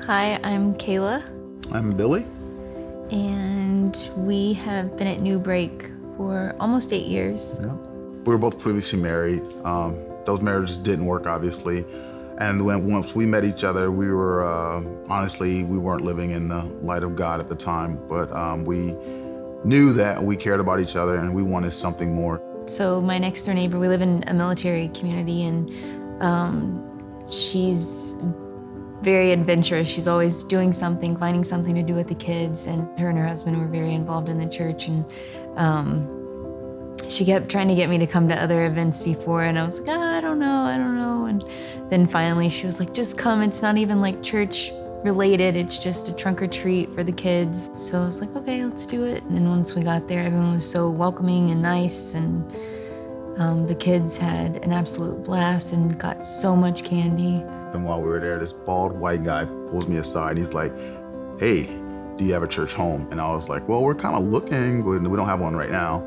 Hi, I'm Kaila, I'm Billy. and we have been at Newbreak for almost 8 years. Yeah. We were both previously married. Those marriages didn't work, obviously. And once we met each other, we were, honestly, we weren't living in the light of God at the time, but we knew that we cared about each other and we wanted something more. So my next door neighbor, we live in a military community, and she's very adventurous. She's always doing something, finding something to do with the kids, and her husband were very involved in the church, and she kept trying to get me to come to other events before, and I was like, I don't know. And then finally she was like, just come. It's not even like church related. It's just a trunk or treat for the kids. So I was like, okay, let's do it. And then once we got there, everyone was so welcoming and nice, and the kids had an absolute blast and got so much candy. And while we were there, this bald white guy pulls me aside and he's like, hey, do you have a church home? And I was like, well, we're kind of looking, but we don't have one right now.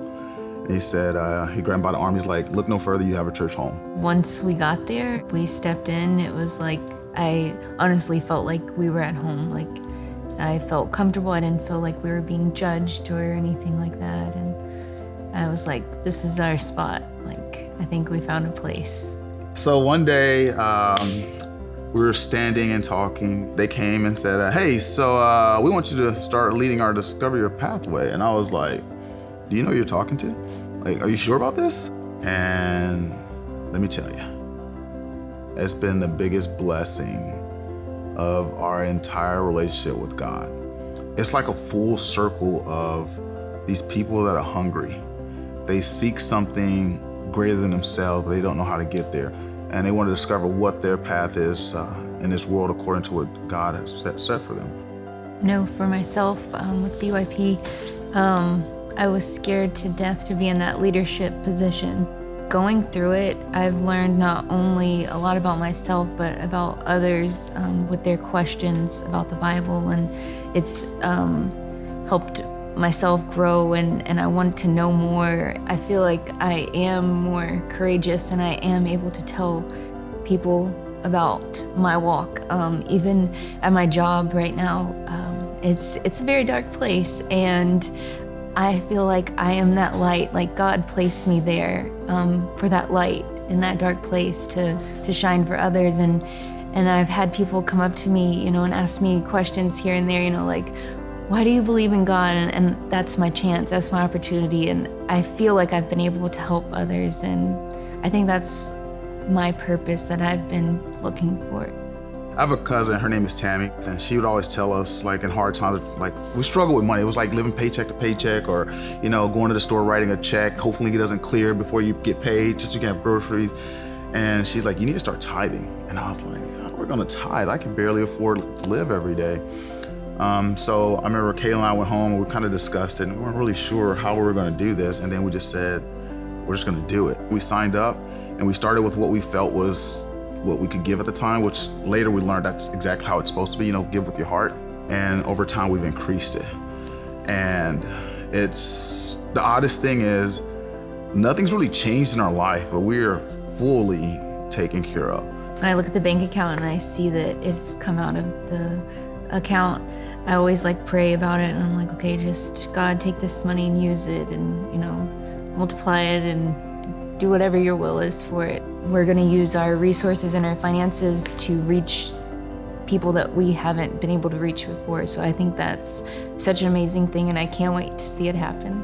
And he said, he grabbed me by the arm, he's like, look no further, you have a church home. Once we got there, we stepped in, it was like, I honestly felt like we were at home. Like, I felt comfortable. I didn't feel like we were being judged or anything like that. And I was like, this is our spot. Like, I think we found a place. So one day, we were standing and talking. They came and said, hey, so we want you to start leading our Discover Your Pathway. And I was like, do you know who you're talking to? Like, are you sure about this? And let me tell you, it's been the biggest blessing of our entire relationship with God. It's like a full circle of these people that are hungry. They seek something greater than themselves, but they don't know how to get there. And they want to discover what their path is in this world according to what God has set for them. No, for myself, with DYP, I was scared to death to be in that leadership position. Going through it, I've learned not only a lot about myself, but about others with their questions about the Bible, and it's helped myself grow, and I want to know more. I feel like I am more courageous, and I am able to tell people about my walk. Even at my job right now, it's a very dark place, and I feel like I am that light. Like, God placed me there for that light in that dark place to shine for others. And I've had people come up to me, and ask me questions here and there, like, why do you believe in God? And that's my chance, that's my opportunity. And I feel like I've been able to help others. And I think that's my purpose that I've been looking for. I have a cousin, her name is Tammy, and she would always tell us, like, in hard times, like, we struggle with money. It was like living paycheck to paycheck, or, going to the store, writing a check, hopefully it doesn't clear before you get paid, just so you can have groceries. And she's like, you need to start tithing. And I was like, we're gonna tithe? I can barely afford to live every day. So I remember Kaila and I went home and we kind of discussed it, and we weren't really sure how we were gonna do this. And then we just said, we're just gonna do it. We signed up and we started with what we felt was what we could give at the time, which later we learned that's exactly how it's supposed to be, give with your heart. And over time we've increased it. And it's, the oddest thing is, nothing's really changed in our life, but we're fully taken care of. When I look at the bank account and I see that it's come out of the account, I always pray about it, and I'm like, okay, just God, take this money and use it, and multiply it and do whatever your will is for it. We're gonna use our resources and our finances to reach people that we haven't been able to reach before. So I think that's such an amazing thing, and I can't wait to see it happen.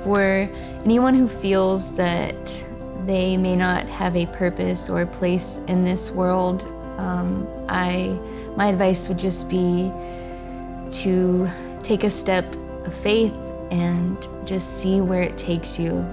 For anyone who feels that they may not have a purpose or a place in this world, my advice would just be to take a step of faith and just see where it takes you.